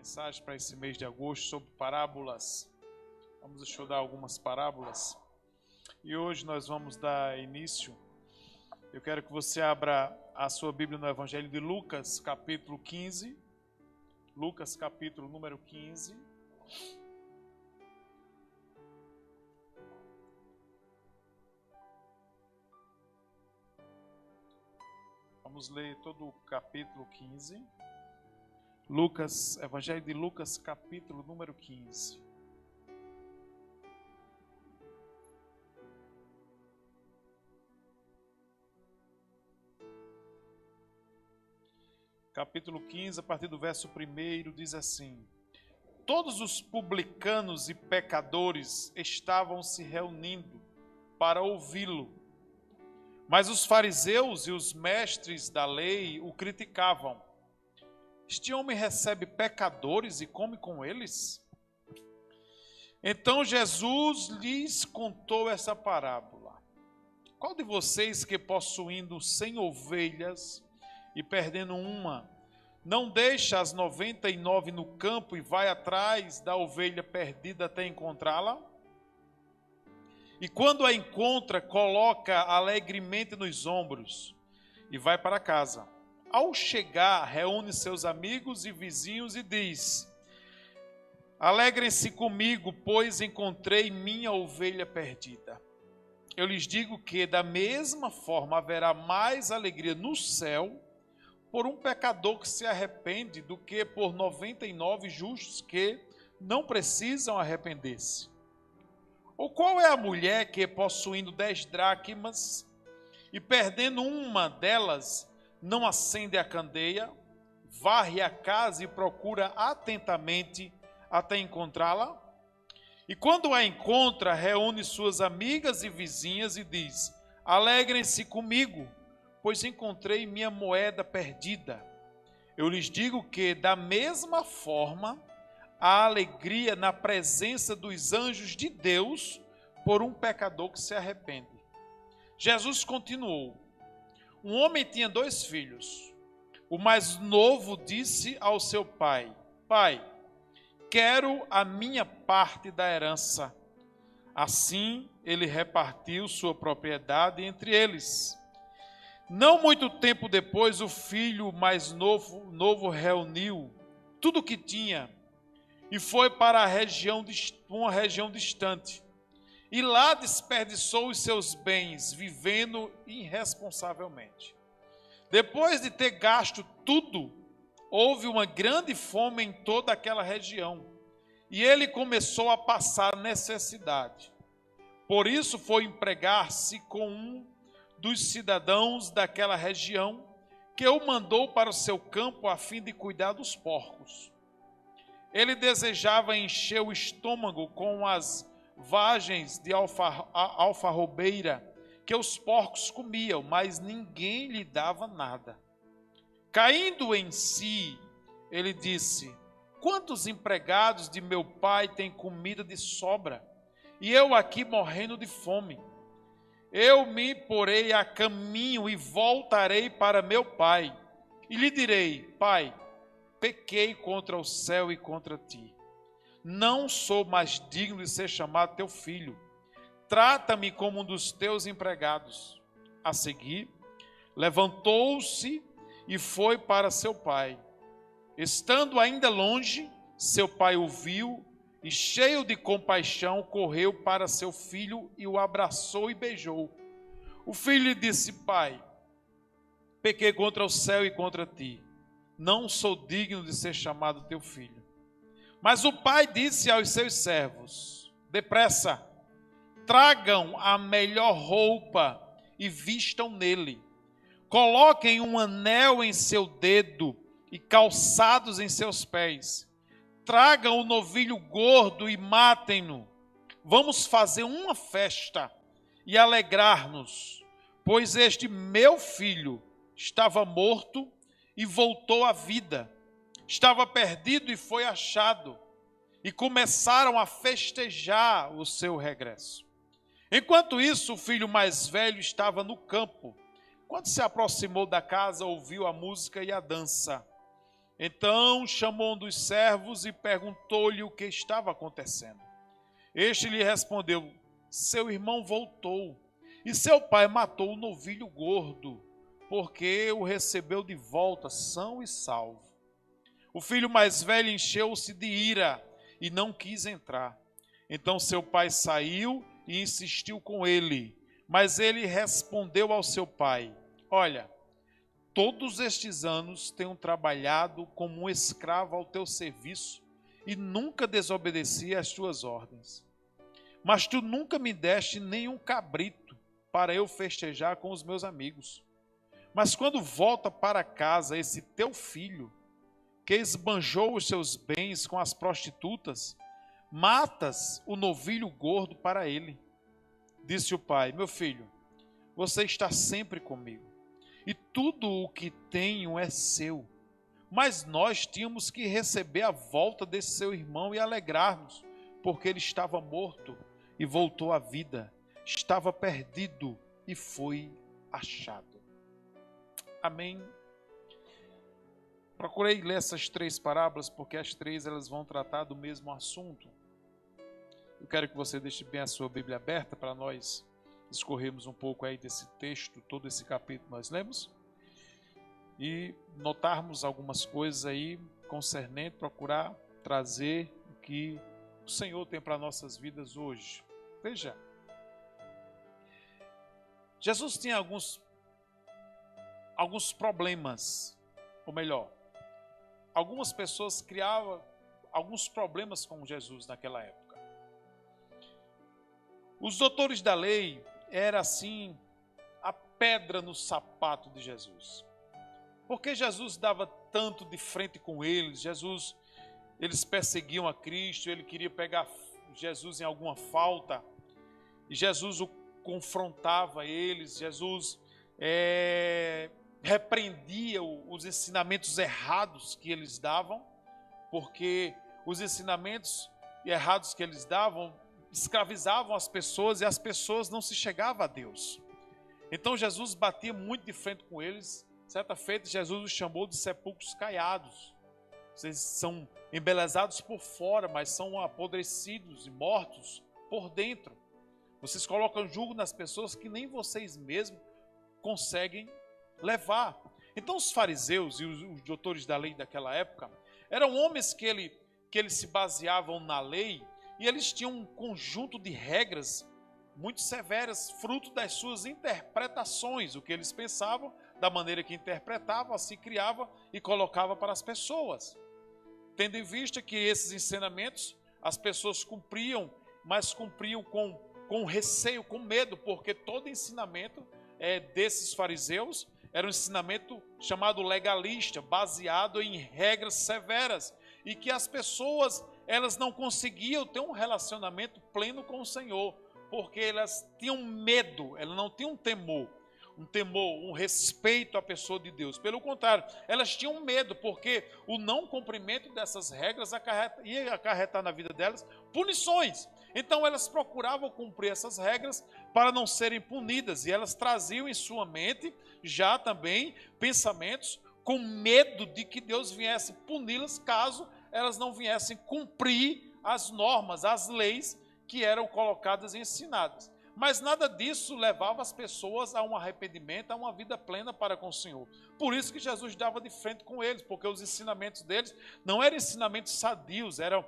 mensagem para esse mês de agosto sobre parábolas. Vamos estudar algumas parábolas. E hoje nós vamos dar início. Eu quero que você abra a sua Bíblia no Evangelho de Lucas, capítulo 15. Lucas, capítulo número 15. Vamos ler todo o capítulo 15. Lucas, Evangelho de Lucas, capítulo número 15. Capítulo 15, a partir do verso 1, diz assim: Todos os publicanos e pecadores estavam se reunindo para ouvi-lo. Mas os fariseus e os mestres da lei o criticavam. Este homem recebe pecadores e come com eles? Então Jesus lhes contou essa parábola. Qual de vocês que possuindo 100 ovelhas e perdendo uma, não deixa as 99 no campo e vai atrás da ovelha perdida até encontrá-la? E quando a encontra, coloca alegremente nos ombros e vai para casa. Ao chegar, reúne seus amigos e vizinhos e diz: Alegrem-se comigo, pois encontrei minha ovelha perdida. Eu lhes digo que, da mesma forma, haverá mais alegria no céu por um pecador que se arrepende do que por 99 justos que não precisam arrepender-se. Ou qual é a mulher que, possuindo 10 dracmas e perdendo uma delas, não acende a candeia, varre a casa e procura atentamente até encontrá-la? E quando a encontra, reúne suas amigas e vizinhas e diz: Alegrem-se comigo, pois encontrei minha moeda perdida. Eu lhes digo que, da mesma forma, há alegria na presença dos anjos de Deus por um pecador que se arrepende. Jesus continuou: Um homem tinha 2 filhos. O mais novo disse ao seu pai: Pai, quero a minha parte da herança. Assim, ele repartiu sua propriedade entre eles. Não muito tempo depois, o filho mais novo reuniu tudo o que tinha e foi para uma região distante. E lá desperdiçou os seus bens, vivendo irresponsavelmente. Depois de ter gasto tudo, houve uma grande fome em toda aquela região, e ele começou a passar necessidade. Por isso foi empregar-se com um dos cidadãos daquela região, que o mandou para o seu campo a fim de cuidar dos porcos. Ele desejava encher o estômago com as vagens de alfarrobeira que os porcos comiam, mas ninguém lhe dava nada. Caindo em si, ele disse: Quantos empregados de meu pai têm comida de sobra, e eu aqui morrendo de fome? Eu me porei a caminho e voltarei para meu pai, e lhe direi: Pai, pequei contra o céu e contra ti. Não sou mais digno de ser chamado teu filho. Trata-me como um dos teus empregados. A seguir, levantou-se e foi para seu pai. Estando ainda longe, seu pai o viu e, cheio de compaixão, correu para seu filho e o abraçou e beijou. O filho lhe disse: Pai, pequei contra o céu e contra ti. Não sou digno de ser chamado teu filho. Mas o pai disse aos seus servos: Depressa, tragam a melhor roupa e vistam nele. Coloquem um anel em seu dedo e calçados em seus pés. Tragam o novilho gordo e matem-no. Vamos fazer uma festa e alegrar-nos, pois este meu filho estava morto e voltou à vida. Estava perdido e foi achado. E começaram a festejar o seu regresso. Enquanto isso, o filho mais velho estava no campo. Quando se aproximou da casa, ouviu a música e a dança. Então chamou um dos servos e perguntou-lhe o que estava acontecendo. Este lhe respondeu: seu irmão voltou, e seu pai matou o novilho gordo, porque o recebeu de volta são e salvo. O filho mais velho encheu-se de ira e não quis entrar. Então seu pai saiu e insistiu com ele, mas ele respondeu ao seu pai: olha, todos estes anos tenho trabalhado como um escravo ao teu serviço e nunca desobedeci às tuas ordens. Mas tu nunca me deste nenhum cabrito para eu festejar com os meus amigos. Mas quando volta para casa esse teu filho, que esbanjou os seus bens com as prostitutas, matas o novilho gordo para ele. Disse o pai: meu filho, você está sempre comigo, e tudo o que tenho é seu. Mas nós tínhamos que receber a volta desse seu irmão e alegrar-nos, porque ele estava morto e voltou à vida, estava perdido e foi achado. Amém. Procurei ler essas 3 parábolas, porque as 3 elas vão tratar do mesmo assunto. Eu quero que você deixe bem a sua Bíblia aberta para nós escorrermos um pouco aí desse texto, todo esse capítulo nós lemos, e notarmos algumas coisas aí concernente, procurar trazer o que o Senhor tem para nossas vidas hoje. Veja, Jesus tinha alguns problemas, ou melhor, algumas pessoas criavam alguns problemas com Jesus naquela época. Os doutores da lei eram assim a pedra no sapato de Jesus. Porque Jesus dava tanto de frente com eles, eles perseguiam a Cristo, ele queria pegar Jesus em alguma falta, e Jesus o confrontava eles, Jesus repreendia os ensinamentos errados que eles davam, porque os ensinamentos errados que eles davam escravizavam as pessoas e as pessoas não se chegavam a Deus. Então Jesus batia muito de frente com eles. Certa feita Jesus os chamou de sepulcros caiados. Vocês são embelezados por fora, mas são apodrecidos e mortos por dentro. Vocês colocam jugo nas pessoas que nem vocês mesmos conseguem levar. Então os fariseus e os doutores da lei daquela época eram homens que eles se baseavam na lei, e eles tinham um conjunto de regras muito severas, fruto das suas interpretações, o que eles pensavam, da maneira que interpretavam, assim criava e colocava para as pessoas. Tendo em vista que esses ensinamentos as pessoas cumpriam, mas cumpriam com receio, com medo, porque todo ensinamento desses fariseus era um ensinamento chamado legalista, baseado em regras severas, e que as pessoas elas não conseguiam ter um relacionamento pleno com o Senhor, porque elas tinham medo, elas não tinham temor, um respeito à pessoa de Deus. Pelo contrário, elas tinham medo, porque o não cumprimento dessas regras ia acarretar na vida delas punições. Então elas procuravam cumprir essas regras para não serem punidas, e elas traziam em sua mente já também pensamentos com medo de que Deus viesse puni-las caso elas não viessem cumprir as normas, as leis que eram colocadas e ensinadas. Mas nada disso levava as pessoas a um arrependimento, a uma vida plena para com o Senhor. Por isso que Jesus dava de frente com eles, porque os ensinamentos deles não eram ensinamentos sadios, eram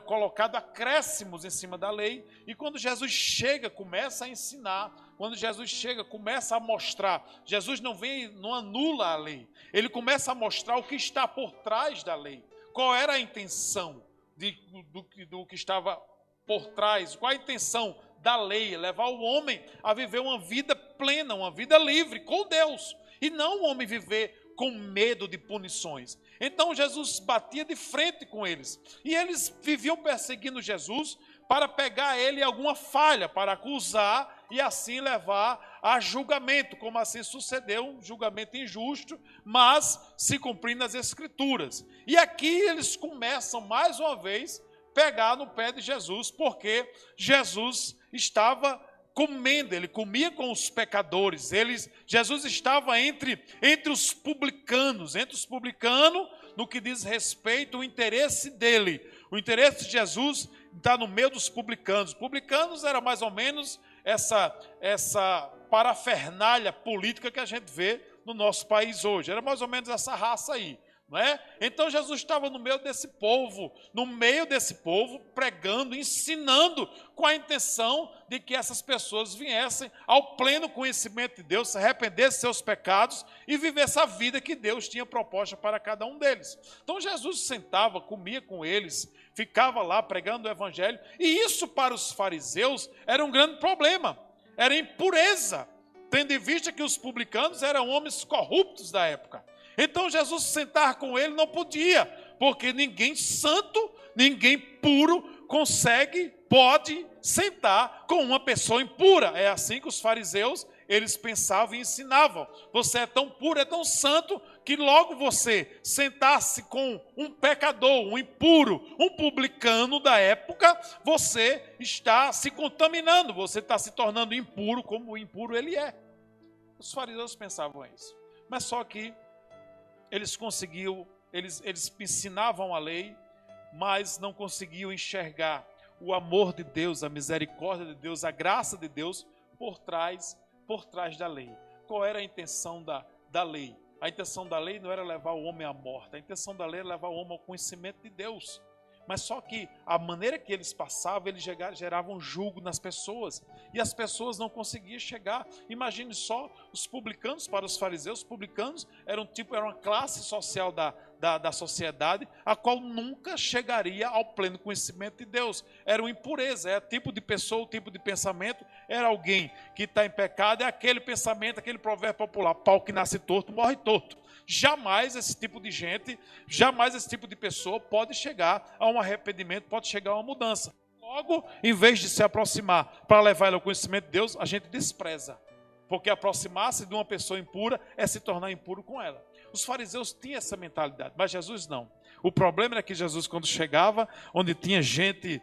colocados acréscimos em cima da lei. E quando Jesus chega, começa a ensinar, quando Jesus chega, começa a mostrar, Jesus não anula a lei, ele começa a mostrar o que está por trás da lei. Qual era a intenção do que estava por trás? Qual a intenção da lei? Levar o homem a viver uma vida plena, uma vida livre com Deus, e não o homem viver com medo de punições. Então Jesus batia de frente com eles, e eles viviam perseguindo Jesus para pegar ele em alguma falha, para acusar e assim levar a julgamento, como assim sucedeu, um julgamento injusto, mas se cumprindo as Escrituras. E aqui eles começam mais uma vez pegar no pé de Jesus, porque Jesus estava comendo, ele comia com os pecadores. Jesus estava entre os publicanos, no que diz respeito ao interesse dele. O interesse de Jesus está no meio dos publicanos. Os publicanos era mais ou menos essa parafernália política que a gente vê no nosso país hoje. Era mais ou menos essa raça aí. Não é? Então Jesus estava no meio desse povo, pregando, ensinando, com a intenção de que essas pessoas viessem ao pleno conhecimento de Deus, se arrependessem de seus pecados e vivessem a vida que Deus tinha proposta para cada um deles. Então Jesus sentava, comia com eles, ficava lá pregando o evangelho, e isso para os fariseus era um grande problema, era impureza, tendo em vista que os publicanos eram homens corruptos da época. Então Jesus sentar com ele não podia, porque ninguém santo, ninguém puro pode sentar com uma pessoa impura. É assim que os fariseus, eles pensavam e ensinavam. Você é tão puro, é tão santo, que logo você sentasse com um pecador, um impuro, um publicano da época, você está se contaminando, você está se tornando impuro como o impuro ele é. Os fariseus pensavam isso. Mas só que eles ensinavam a lei, mas não conseguiam enxergar o amor de Deus, a misericórdia de Deus, a graça de Deus por trás da lei. Qual era a intenção da lei? A intenção da lei não era levar o homem à morte, a intenção da lei era levar o homem ao conhecimento de Deus. Mas só que a maneira que eles passavam, eles geravam julgo nas pessoas. E as pessoas não conseguiam chegar. Imagine só os publicanos para os fariseus. Os publicanos eram uma classe social da sociedade, a qual nunca chegaria ao pleno conhecimento de Deus. Era uma impureza, era tipo de pessoa, o tipo de pensamento. Era alguém que está em pecado, é aquele pensamento, aquele provérbio popular: pau que nasce torto, morre torto. Jamais esse tipo de gente, jamais esse tipo de pessoa pode chegar a um arrependimento, pode chegar a uma mudança. Logo, em vez de se aproximar para levar ela ao conhecimento de Deus, a gente despreza. Porque aproximar-se de uma pessoa impura é se tornar impuro com ela. Os fariseus tinham essa mentalidade, mas Jesus não. O problema era que Jesus, quando chegava, onde tinha gente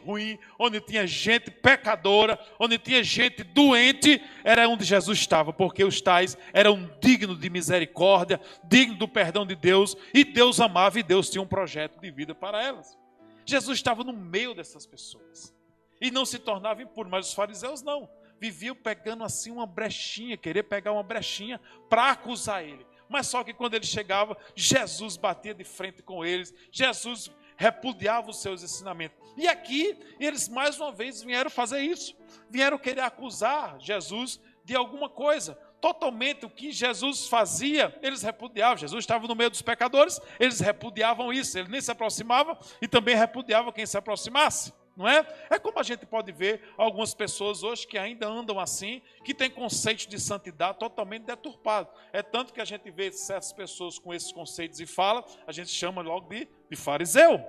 ruim, onde tinha gente pecadora, onde tinha gente doente, era onde Jesus estava, porque os tais eram dignos de misericórdia, dignos do perdão de Deus, e Deus amava, e Deus tinha um projeto de vida para elas. Jesus estava no meio dessas pessoas, e não se tornava impuro, mas os fariseus não. Viviam pegando assim uma brechinha, querer pegar uma brechinha para acusar ele. Mas só que quando ele chegava, Jesus batia de frente com eles, Jesus repudiava os seus ensinamentos. E aqui, eles mais uma vez vieram fazer isso, vieram querer acusar Jesus de alguma coisa. Totalmente o que Jesus fazia, eles repudiavam. Jesus estava no meio dos pecadores, eles repudiavam isso, ele nem se aproximava e também repudiava quem se aproximasse. Não é? É como a gente pode ver algumas pessoas hoje que ainda andam assim, que têm conceitos de santidade totalmente deturpados. É tanto que a gente vê certas pessoas com esses conceitos e fala, a gente chama logo de fariseu.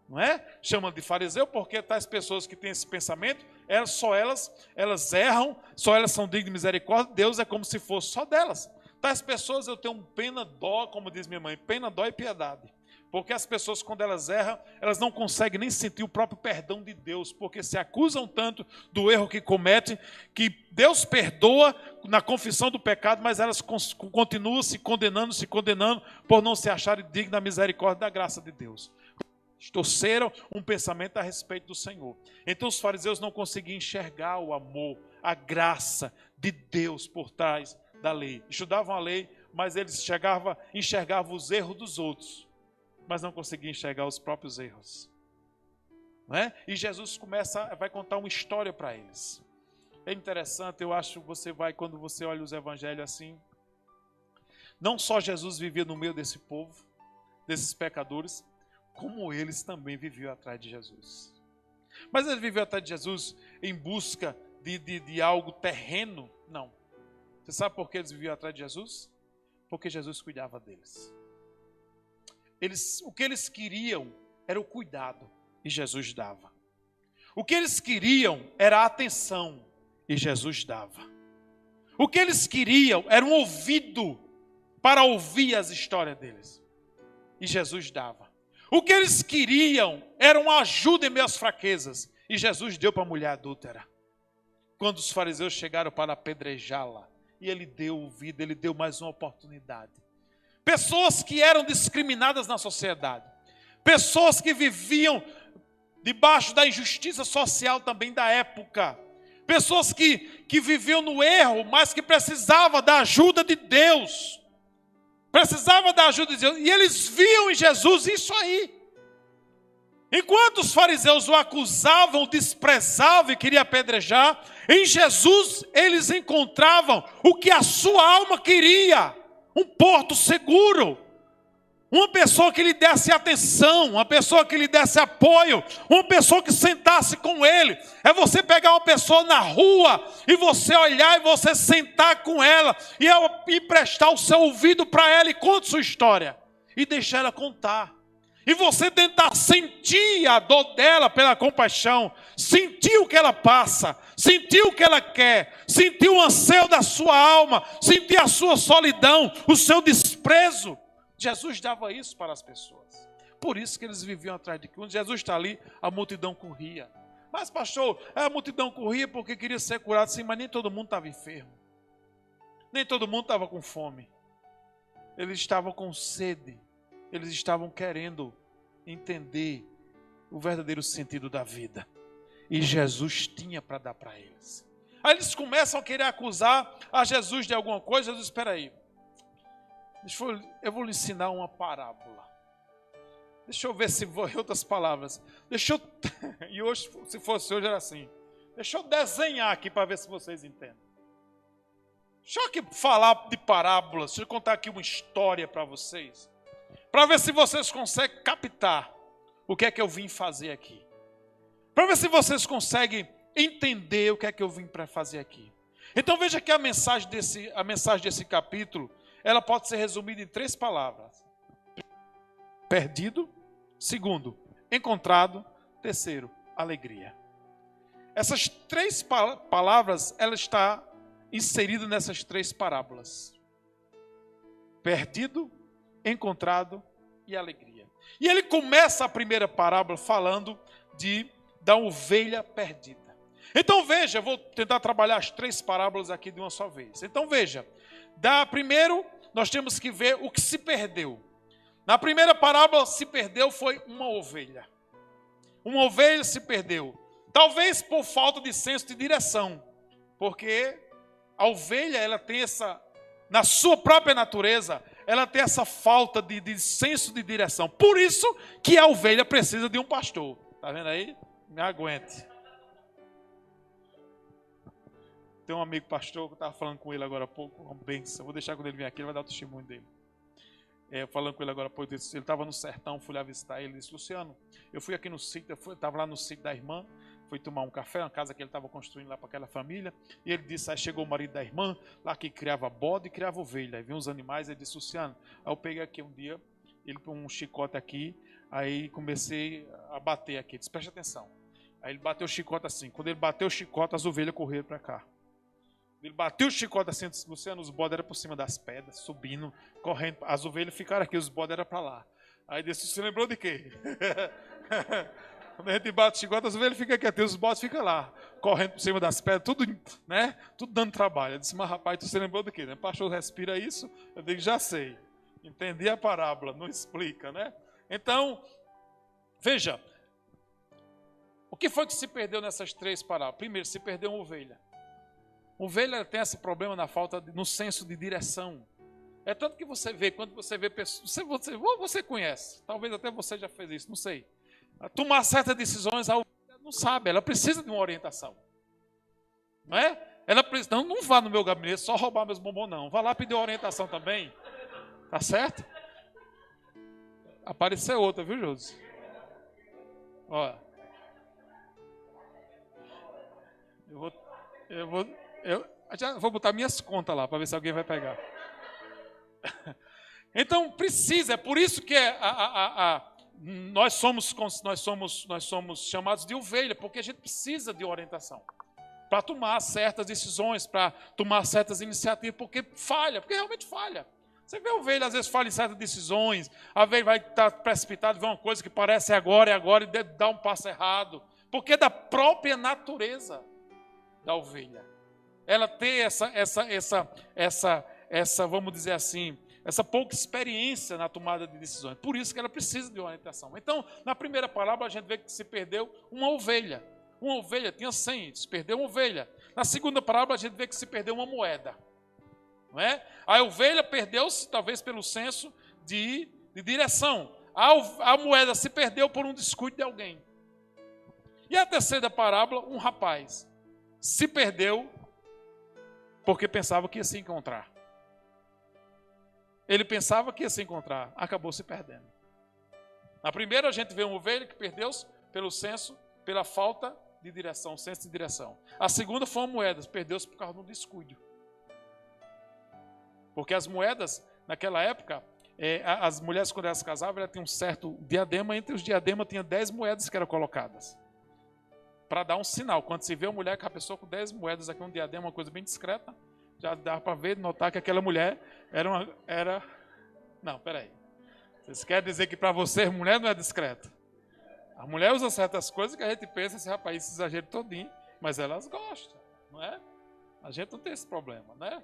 Não é? Chama de fariseu porque tais pessoas que têm esse pensamento, elas erram, só elas são dignas de misericórdia, Deus é como se fosse só delas. Tais pessoas eu tenho pena, dó, como diz minha mãe, pena, dó e piedade. Porque as pessoas, quando elas erram, elas não conseguem nem sentir o próprio perdão de Deus, porque se acusam tanto do erro que cometem, que Deus perdoa na confissão do pecado, mas elas continuam se condenando por não se acharem dignas da misericórdia e da graça de Deus. Torceram um pensamento a respeito do Senhor. Então os fariseus não conseguiam enxergar o amor, a graça de Deus por trás da lei. Estudavam a lei, mas eles enxergavam os erros dos outros, mas não conseguia enxergar os próprios erros. Não é? E Jesus vai contar uma história para eles. É interessante, eu acho, quando você olha os evangelhos assim, não só Jesus vivia no meio desse povo, desses pecadores, como eles também viviam atrás de Jesus. Mas eles viviam atrás de Jesus em busca de algo terreno? Não. Você sabe por que eles viviam atrás de Jesus? Porque Jesus cuidava deles. O que eles queriam era o cuidado, e Jesus dava. O que eles queriam era a atenção, e Jesus dava. O que eles queriam era um ouvido para ouvir as histórias deles, e Jesus dava. O que eles queriam era uma ajuda em meio às fraquezas, e Jesus deu para a mulher adúltera. quando os fariseus chegaram para apedrejá-la. E ele deu ouvido, ele deu mais uma oportunidade. Pessoas que eram discriminadas na sociedade. Pessoas que viviam debaixo da injustiça social também da época. Pessoas que viviam no erro, mas que precisavam da ajuda de Deus. Precisavam da ajuda de Deus. E eles viam em Jesus isso aí. Enquanto os fariseus o acusavam, o desprezavam e queriam apedrejar, em Jesus eles encontravam o que a sua alma queria. Um porto seguro. Uma pessoa que lhe desse atenção, uma pessoa que lhe desse apoio, uma pessoa que sentasse com ele. É você pegar uma pessoa na rua e você olhar e você sentar com ela e prestar o seu ouvido para ela e contar sua história. E deixar ela contar. E você tentar sentir a dor dela pela compaixão, sentir o que ela passa, sentir o que ela quer, sentir o anseio da sua alma, sentir a sua solidão, o seu desprezo. Jesus dava isso para as pessoas. Por isso que eles viviam atrás de Cristo. Jesus está ali, a multidão corria. Mas pastor, a multidão corria porque queria ser curado. Sim, mas nem todo mundo estava enfermo. Nem todo mundo estava com fome. Eles estavam com sede. Eles estavam querendo entender o verdadeiro sentido da vida. E Jesus tinha para dar para eles. Aí eles começam a querer acusar a Jesus de alguma coisa. Jesus, espera aí. Eu vou lhe ensinar uma parábola. Deixa eu ver se vou em outras palavras. E hoje, se fosse hoje, era assim. Deixa eu desenhar aqui para ver se vocês entendem. Deixa eu aqui falar de parábolas. Deixa eu contar aqui uma história para vocês. Para ver se vocês conseguem captar o que é que eu vim fazer aqui. Para ver se vocês conseguem entender o que é que eu vim para fazer aqui. Então veja que a mensagem desse capítulo, ela pode ser resumida em 3 palavras. Perdido. Segundo, encontrado. Terceiro, alegria. Essas 3 palavras, ela está inserida nessas 3 parábolas. Perdido, encontrado e alegria. E ele começa a primeira parábola falando da ovelha perdida. Então veja, eu vou tentar trabalhar as 3 parábolas aqui de uma só vez. Então veja, primeiro nós temos que ver o que se perdeu. Na primeira parábola se perdeu foi uma ovelha. Uma ovelha se perdeu. Talvez por falta de senso de direção. Porque a ovelha, ela tem na sua própria natureza, ela tem essa falta de senso de direção. Por isso que a ovelha precisa de um pastor. Está vendo aí? Me aguente. Tem um amigo pastor que eu estava falando com ele agora há pouco, uma bênção. Vou deixar quando ele vier aqui, ele vai dar o testemunho dele. Falando com ele agora há pouco, ele estava no sertão, fui lá visitar ele. Ele disse, Luciano, eu fui aqui no sítio, estava lá no sítio da irmã, fui tomar um café, uma casa que ele estava construindo lá para aquela família. E ele disse, aí chegou o marido da irmã, lá que criava bode e criava ovelha. Aí vinha uns animais, ele disse, Luciano, aí eu peguei aqui um dia, ele com um chicote aqui, aí comecei a bater aqui. Ele disse, preste atenção. Aí ele bateu o chicote assim. Quando ele bateu o chicote, as ovelhas correram para cá. Ele bateu o chicote assim, disse, Luciano, os bodes eram por cima das pedras, subindo, correndo. As ovelhas ficaram aqui, os bodes eram para lá. Aí disse, você lembrou de quê? Quando a gente bate o chicote, as ovelhas ficam aqui, os bodes ficam lá, correndo por cima das pedras, tudo, né? Tudo dando trabalho. Eu disse, mas rapaz, você lembrou de quê? O pastor respira isso? Eu digo, já sei. Entendi a parábola, não explica, né? Então, veja, o que foi que se perdeu nessas 3 parábolas? Primeiro, se perdeu uma ovelha. Ovelha tem esse problema no senso de direção. É tanto que você vê, quando você vê pessoas, você conhece, talvez até você já fez isso, não sei. Tomar certas decisões, a ovelha não sabe, ela precisa de uma orientação. Não é? Ela precisa, não vá no meu gabinete só roubar meus bombons, não. Vá lá pedir uma orientação também. Tá certo? Apareceu outra, viu, Josi? Olha. Eu já vou botar minhas contas lá para ver se alguém vai pegar. Então precisa, é por isso que nós somos chamados de ovelha, porque a gente precisa de orientação para tomar certas decisões, para tomar certas iniciativas, porque realmente falha. Você vê a ovelha, às vezes falha em certas decisões, às vezes vai estar precipitado, vê uma coisa que parece agora e dá um passo errado, porque é da própria natureza. da ovelha. Ela ter essa, vamos dizer assim, essa pouca experiência na tomada de decisões. Por isso que ela precisa de orientação. Então, na primeira parábola, a gente vê que se perdeu uma ovelha. Uma ovelha tinha 100, se perdeu uma ovelha. Na segunda parábola, a gente vê que se perdeu uma moeda. Não é? A ovelha perdeu-se, talvez, pelo senso de direção. A moeda se perdeu por um descuido de alguém. E a terceira parábola, um rapaz se perdeu porque pensava que ia se encontrar. Ele pensava que ia se encontrar, acabou se perdendo. Na primeira a gente vê uma ovelha que perdeu-se pelo senso, pela falta de direção, senso de direção. A segunda foi uma moeda, perdeu-se por causa de um descuido. Porque as moedas, naquela época, as mulheres quando elas se casavam, elas tinham um certo diadema, entre os diademas tinha 10 moedas que eram colocadas. Para dar um sinal. Quando se vê uma mulher com a pessoa com 10 moedas aqui, um diadema, uma coisa bem discreta, já dá para ver, notar que aquela mulher era... Não, peraí. Vocês querem dizer que para vocês mulher não é discreta? A mulher usa certas coisas que a gente pensa, esse rapaz, esse exagero todinho, mas elas gostam, não é? A gente não tem esse problema, né?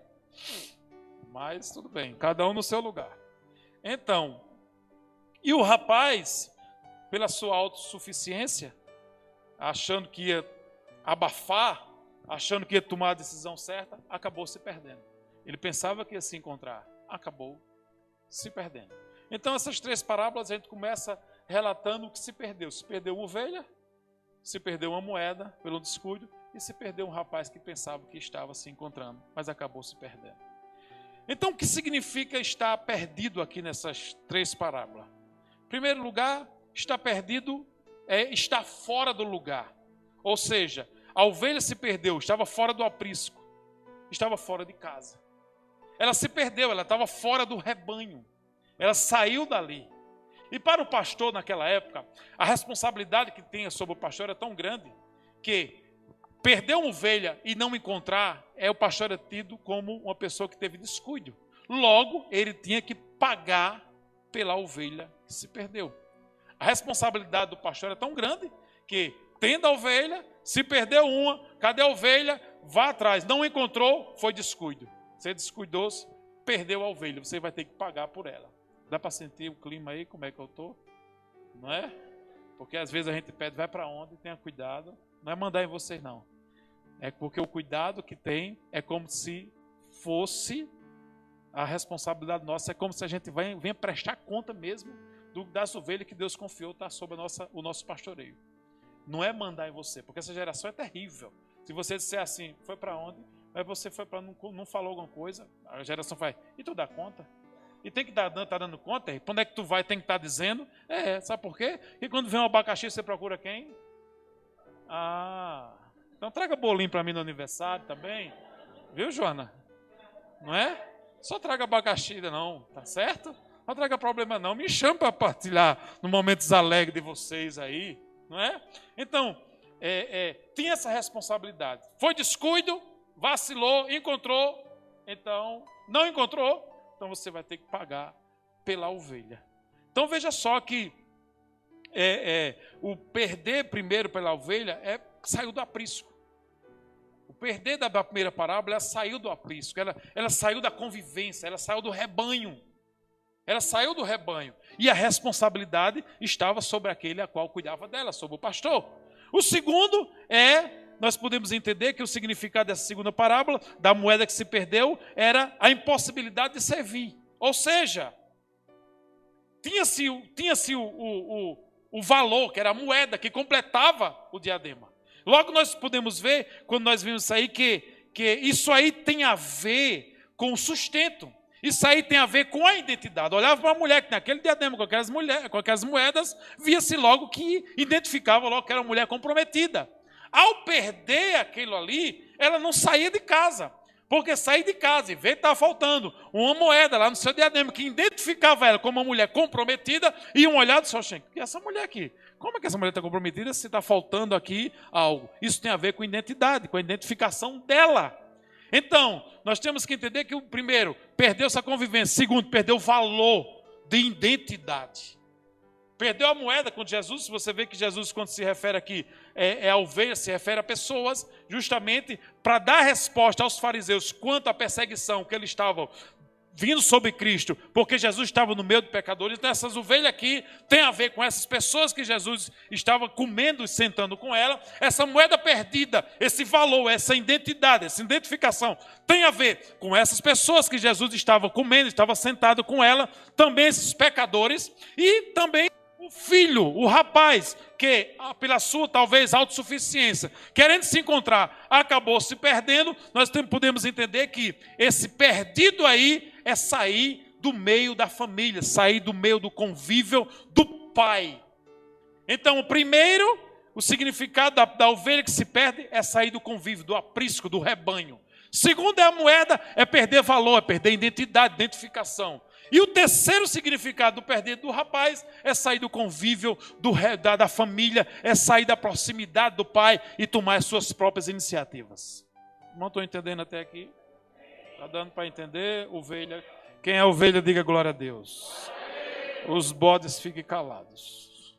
Mas tudo bem, cada um no seu lugar. Então, e o rapaz, pela sua autossuficiência, achando que ia abafar, achando que ia tomar a decisão certa, acabou se perdendo. Ele pensava que ia se encontrar, acabou se perdendo. Então, essas três parábolas, a gente começa relatando o que se perdeu. Se perdeu uma ovelha, se perdeu uma moeda pelo descuido, e se perdeu um rapaz que pensava que estava se encontrando, mas acabou se perdendo. Então, o que significa estar perdido aqui nessas três parábolas? Em primeiro lugar, estar perdido é estar fora do lugar. Ou seja, a ovelha se perdeu, estava fora do aprisco, estava fora de casa. Ela se perdeu, ela estava fora do rebanho. Ela saiu dali. E para o pastor, naquela época, a responsabilidade que tinha sobre o pastor era tão grande que perder uma ovelha e não encontrar, o pastor era tido como uma pessoa que teve descuido. Logo, ele tinha que pagar pela ovelha que se perdeu. A responsabilidade do pastor era tão grande que, tendo a ovelha, se perdeu uma, cadê a ovelha? Vá atrás. Não encontrou, foi descuido. Você descuidou-se, perdeu a ovelha, você vai ter que pagar por ela. Dá para sentir o clima aí, como é que eu estou? Não é? Porque às vezes a gente pede, vai para onde? Tenha cuidado. Não é mandar em vocês, não. É porque o cuidado que tem é como se fosse a responsabilidade nossa. É como se a gente venha prestar conta mesmo das ovelhas que Deus confiou, está sob o nosso pastoreio. Não é mandar em você, porque essa geração é terrível. Se você disser assim, foi para onde? Aí você foi para não falou alguma coisa, a geração vai, e tu dá conta? E tem que estar dando conta? Para onde é que tu vai? Tem que estar dizendo? Sabe por quê? Porque quando vem um abacaxi, você procura quem? Então traga bolinho para mim no aniversário também. Viu, Joana? Não é? Só traga abacaxi, não, tá certo? Não traga problema não. Me chame para partilhar no momentos alegres de vocês aí, não é? Então, tinha essa responsabilidade. Foi descuido, vacilou, encontrou, então, não encontrou, então você vai ter que pagar pela ovelha. Então veja só que o perder primeiro pela ovelha saiu do aprisco. O perder da primeira parábola, ela saiu do aprisco, ela saiu da convivência, ela saiu do rebanho. Ela saiu do rebanho. E a responsabilidade estava sobre aquele a qual cuidava dela, sobre o pastor. O segundo nós podemos entender que o significado dessa segunda parábola, da moeda que se perdeu, era a impossibilidade de servir. Ou seja, tinha-se o valor, que era a moeda, que completava o diadema. Logo nós podemos ver, quando nós vimos isso aí, que isso aí tem a ver com o sustento. Isso aí tem a ver com a identidade. Olhava para uma mulher que tem aquele diadema com aquelas moedas, via-se logo que identificava logo que era uma mulher comprometida. Ao perder aquilo ali, ela não saía de casa. Porque sair de casa e ver que estava faltando uma moeda lá no seu diadema que identificava ela como uma mulher comprometida, e um olhar do seu Shen, que é essa mulher aqui? Como é que essa mulher está comprometida se está faltando aqui algo? Isso tem a ver com identidade, com a identificação dela. Então, nós temos que entender que o primeiro, perdeu essa convivência. Segundo, perdeu o valor de identidade. Perdeu a moeda com Jesus. Você vê que Jesus, quando se refere aqui, a ovelha, se refere a pessoas, justamente para dar resposta aos fariseus quanto à perseguição que eles estavam vindo sobre Cristo, porque Jesus estava no meio de pecadores. Então essas ovelhas aqui tem a ver com essas pessoas que Jesus estava comendo e sentando com ela. Essa moeda perdida, esse valor, essa identidade, essa identificação, tem a ver com essas pessoas que Jesus estava comendo, estava sentado com ela, também esses pecadores, e também o filho, o rapaz, que pela sua talvez autossuficiência, querendo se encontrar, acabou se perdendo. Nós podemos entender que esse perdido aí é sair do meio da família, sair do meio do convívio do pai. Então, o primeiro, o significado da ovelha que se perde é sair do convívio, do aprisco, do rebanho. Segundo é a moeda, é perder valor, é perder identidade, identificação. E o terceiro significado do perdido do rapaz é sair do convívio da família, é sair da proximidade do pai e tomar as suas próprias iniciativas. Não estou entendendo até aqui? Está dando para entender? Ovelha. Quem é ovelha, diga glória a Deus. Os bodes fiquem calados.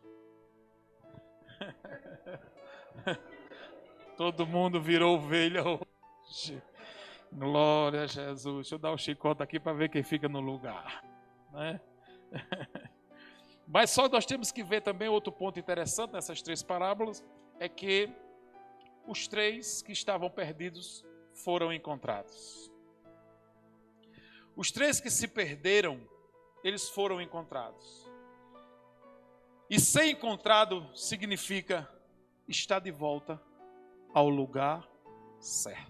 Todo mundo virou ovelha hoje. Glória a Jesus. Deixa eu dar o chicote aqui para ver quem fica no lugar, né? Mas só nós temos que ver também outro ponto interessante nessas três parábolas, é que os três que estavam perdidos foram encontrados. Os três que se perderam, eles foram encontrados. E ser encontrado significa estar de volta ao lugar certo.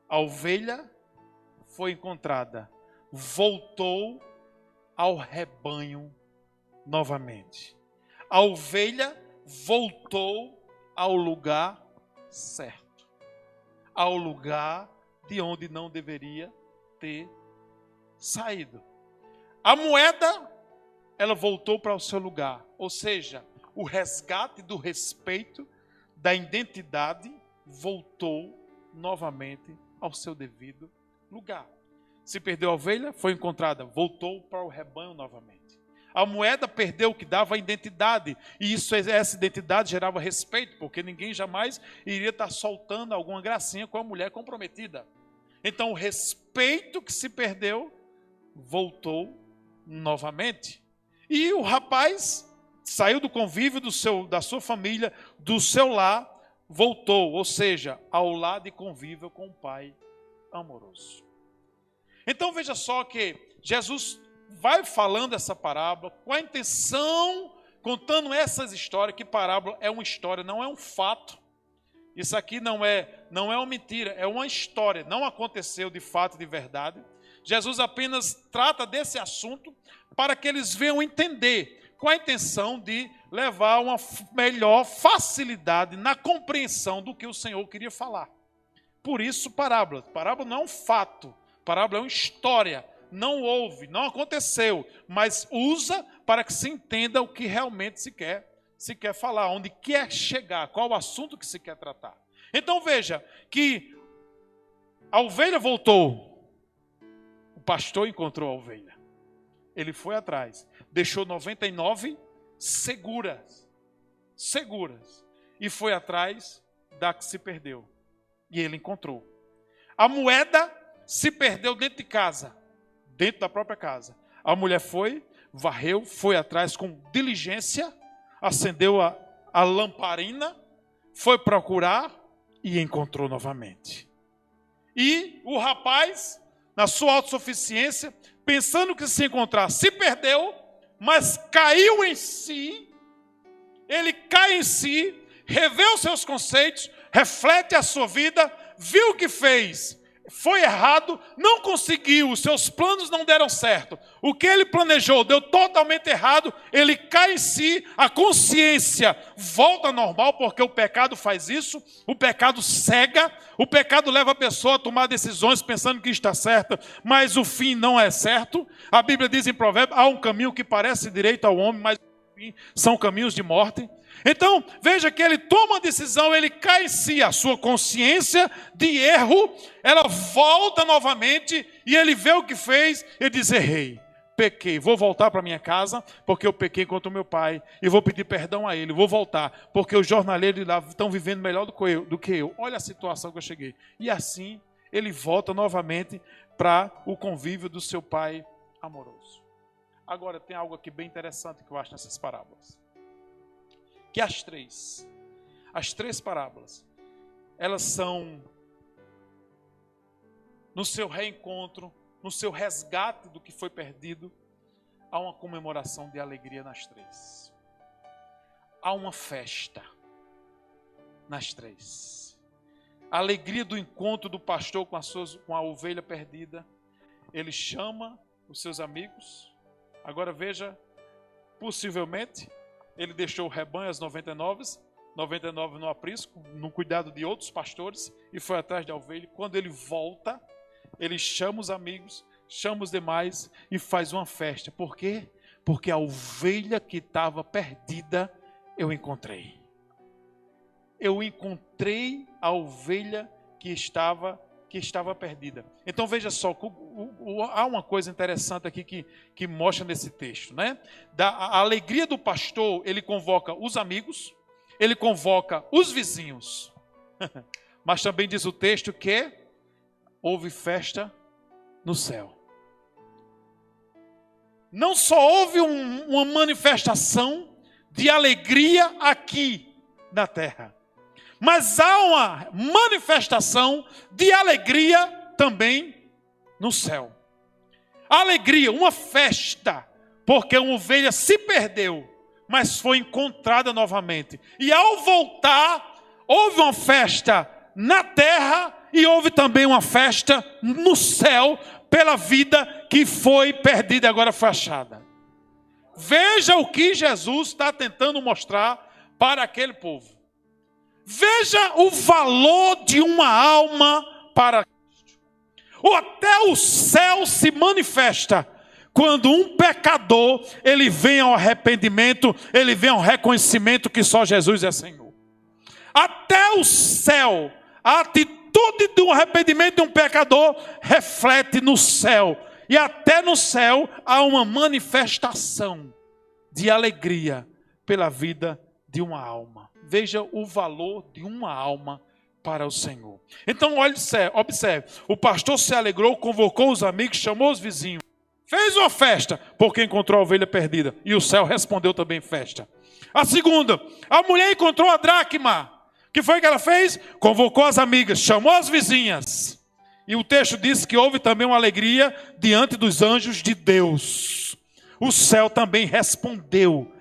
A ovelha foi encontrada, voltou ao rebanho novamente. A ovelha voltou ao lugar certo, ao lugar de onde não deveria ter saído. A moeda, ela voltou para o seu lugar, ou seja, o resgate do respeito, da identidade, voltou novamente ao seu devido lugar. Se perdeu a ovelha, foi encontrada, voltou para o rebanho novamente. A moeda perdeu o que dava a identidade, e essa identidade gerava respeito, porque ninguém jamais iria estar soltando alguma gracinha com a mulher comprometida. Então o respeito que se perdeu, voltou novamente. E o rapaz saiu do convívio da sua família, do seu lar, voltou, ou seja, ao lar de convívio com o pai amoroso. Então veja só que Jesus vai falando essa parábola com a intenção, contando essas histórias, que parábola é uma história, não é um fato. Isso aqui não é uma mentira, é uma história, não aconteceu de fato, de verdade. Jesus apenas trata desse assunto para que eles venham entender, com a intenção de levar uma melhor facilidade na compreensão do que o Senhor queria falar. Por isso, parábola. Parábola não é um fato, parábola é uma história. Não houve, não aconteceu, mas usa para que se entenda o que realmente se quer falar, onde quer chegar, qual o assunto que se quer tratar. Então veja que a ovelha voltou, o pastor encontrou a ovelha. Ele foi atrás, deixou 99 seguras, e foi atrás da que se perdeu. E ele encontrou. A moeda se perdeu dentro de casa, dentro da própria casa. A mulher foi, varreu, foi atrás com diligência, acendeu a lamparina, foi procurar e encontrou novamente. E o rapaz, na sua autossuficiência, pensando que se encontrar, se perdeu, mas caiu em si. Ele cai em si, revê os seus conceitos, reflete a sua vida, viu o que fez, foi errado, não conseguiu, os seus planos não deram certo. O que ele planejou deu totalmente errado, ele cai em si, a consciência volta ao normal, porque o pecado faz isso, o pecado cega, o pecado leva a pessoa a tomar decisões pensando que está certa, mas o fim não é certo. A Bíblia diz em Provérbios, há um caminho que parece direito ao homem, mas o fim são caminhos de morte. Então, veja que ele toma a decisão, ele cai em si, a sua consciência de erro, ela volta novamente e ele vê o que fez e diz, errei, pequei, vou voltar para minha casa, porque eu pequei contra o meu pai, e vou pedir perdão a ele, vou voltar, porque os jornaleiros de lá estão vivendo melhor do que eu. Olha a situação que eu cheguei. E assim, ele volta novamente para o convívio do seu pai amoroso. Agora, tem algo aqui bem interessante que eu acho nessas parábolas. Que as três parábolas, elas são, no seu reencontro, no seu resgate do que foi perdido, há uma comemoração de alegria nas três. Há uma festa nas três. A alegria do encontro do pastor com a ovelha perdida. Ele chama os seus amigos. Agora veja, possivelmente, ele deixou o rebanho, as 99 no aprisco, no cuidado de outros pastores, e foi atrás da ovelha. Quando ele volta, ele chama os amigos, chama os demais e faz uma festa. Por quê? Porque a ovelha que estava perdida, eu encontrei. Eu encontrei a ovelha que estava perdida. Então veja só, há uma coisa interessante aqui que mostra nesse texto, né? A alegria do pastor, ele convoca os amigos, ele convoca os vizinhos. Mas também diz o texto que houve festa no céu. Não só houve uma manifestação de alegria aqui na terra, mas há uma manifestação de alegria também no céu. Alegria, uma festa, porque uma ovelha se perdeu, mas foi encontrada novamente. E ao voltar, houve uma festa na terra e houve também uma festa no céu pela vida que foi perdida e agora foi achada. Veja o que Jesus está tentando mostrar para aquele povo. Veja o valor de uma alma para Cristo. Ou até o céu se manifesta quando um pecador, ele vem ao arrependimento, ele vem ao reconhecimento que só Jesus é Senhor. Até o céu, a atitude de um arrependimento de um pecador reflete no céu. E até no céu há uma manifestação de alegria pela vida de uma alma. Veja o valor de uma alma para o Senhor. Então, observe. O pastor se alegrou, convocou os amigos, chamou os vizinhos. Fez uma festa, porque encontrou a ovelha perdida. E o céu respondeu também festa. A segunda, a mulher encontrou a dracma. O que foi que ela fez? Convocou as amigas, chamou as vizinhas. E o texto diz que houve também uma alegria diante dos anjos de Deus. O céu também respondeu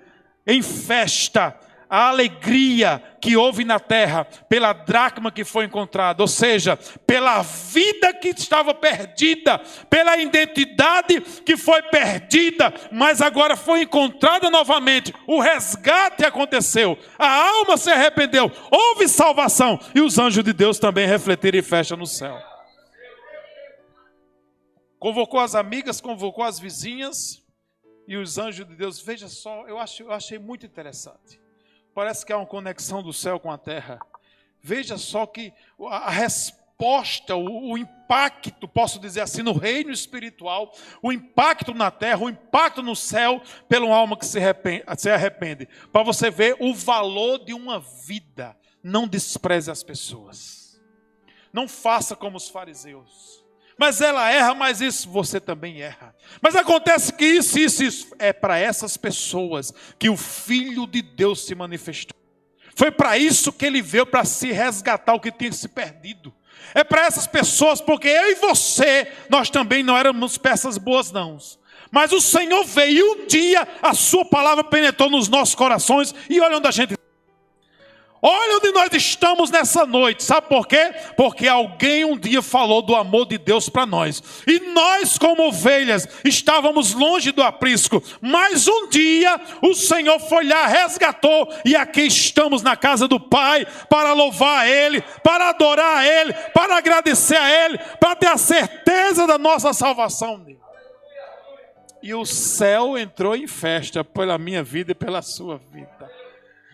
em festa a alegria que houve na terra pela dracma que foi encontrada, ou seja, pela vida que estava perdida, pela identidade que foi perdida, mas agora foi encontrada novamente. O resgate aconteceu, a alma se arrependeu, houve salvação e os anjos de Deus também refletiram em festa no céu. Convocou as amigas, convocou as vizinhas e os anjos de Deus. Veja só, eu achei muito interessante. Parece que há uma conexão do céu com a terra. Veja só que a resposta, o impacto, posso dizer assim, no reino espiritual, o impacto na terra, o impacto no céu, pela alma que se arrepende. Para você ver o valor de uma vida. Não despreze as pessoas. Não faça como os fariseus. Mas ela erra, mas isso você também erra. Mas acontece que isso é para essas pessoas que o Filho de Deus se manifestou. Foi para isso que ele veio, para se resgatar o que tinha se perdido. É para essas pessoas, porque eu e você, nós também não éramos peças boas não. Mas o Senhor veio e um dia a sua palavra penetrou nos nossos corações e olha onde a gente... Olha onde nós estamos nessa noite, sabe por quê? Porque alguém um dia falou do amor de Deus para nós. E nós, como ovelhas, estávamos longe do aprisco. Mas um dia o Senhor foi lá, resgatou. E aqui estamos na casa do Pai para louvar a Ele, para adorar a Ele, para agradecer a Ele, para ter a certeza da nossa salvação dele. E o céu entrou em festa pela minha vida e pela sua vida.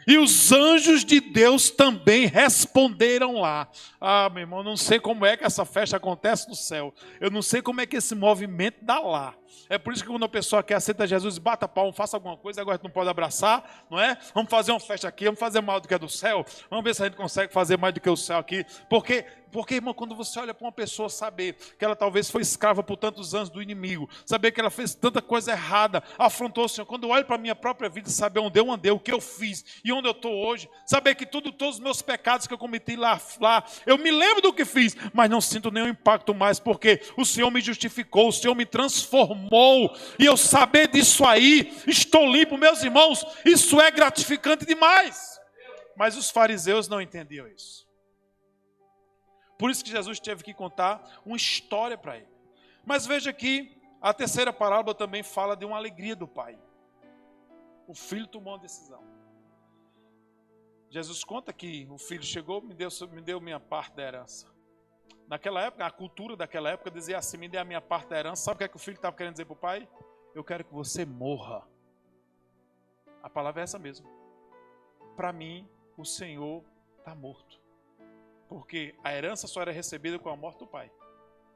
E os anjos de Deus também responderam lá. Ah, meu irmão, eu não sei como é que essa festa acontece no céu. Eu não sei como é que esse movimento dá lá. É por isso que quando a pessoa quer aceitar Jesus, bata palma, faça alguma coisa, agora não pode abraçar, não é? Vamos fazer uma festa aqui, vamos fazer mais do que a do céu. Vamos ver se a gente consegue fazer mais do que o céu aqui. Porque, irmão, quando você olha para uma pessoa, saber que ela talvez foi escrava por tantos anos do inimigo, saber que ela fez tanta coisa errada, afrontou o Senhor. Quando eu olho para a minha própria vida, saber onde eu andei, o que eu fiz e onde eu estou hoje, saber que todos os meus pecados que eu cometi lá, eu me lembro do que fiz, mas não sinto nenhum impacto mais, porque o Senhor me justificou, o Senhor me transformou, e eu saber disso aí, estou limpo, meus irmãos, isso é gratificante demais. Mas os fariseus não entendiam isso. Por isso que Jesus teve que contar uma história para ele. Mas veja que a terceira parábola também fala de uma alegria do pai. O filho tomou uma decisão. Jesus conta que o filho chegou, me deu minha parte da herança. Naquela época, a cultura daquela época dizia assim, me dê a minha parte da herança. Sabe o que é que o filho estava querendo dizer para o pai? Eu quero que você morra. A palavra é essa mesmo. Para mim, o Senhor está morto. Porque a herança só era recebida com a morte do pai.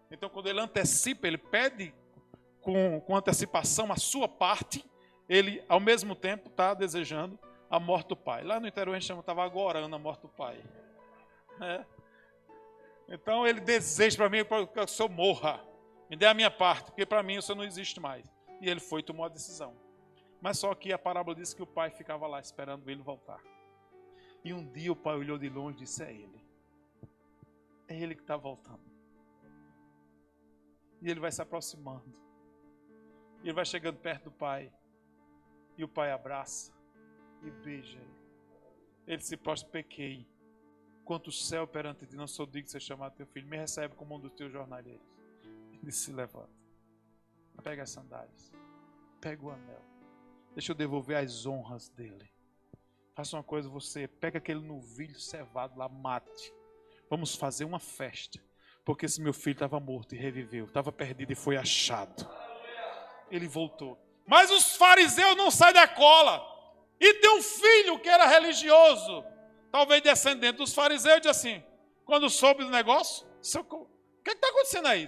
Então, quando ele antecipa, ele pede com antecipação a sua parte, ele, ao mesmo tempo, está desejando a morte do pai. Lá no interior, a gente estava agorando a morte do pai. Então, ele deseja para mim que o Senhor morra. Me dê a minha parte, porque para mim o Senhor não existe mais. E ele foi e tomou a decisão. Mas só que a parábola diz que o pai ficava lá esperando ele voltar. E um dia o pai olhou de longe e disse, é ele. É ele que está voltando. E ele vai se aproximando. E ele vai chegando perto do pai. E o pai abraça e beija ele. Ele se prostra, pequei. Quanto o céu perante ti, não sou digno de ser chamado teu filho. Me recebe como um dos teus jornaleiros. Ele se levanta. Pega as sandálias. Pega o anel. Deixa eu devolver as honras dele. Faça uma coisa, você pega aquele novilho cevado lá, mate. Vamos fazer uma festa. Porque esse meu filho estava morto e reviveu. Estava perdido e foi achado. Ele voltou. Mas os fariseus não saem da cola. E tem um filho que era religioso, talvez descendente dos fariseus, diz assim, quando soube do negócio, o que está acontecendo aí?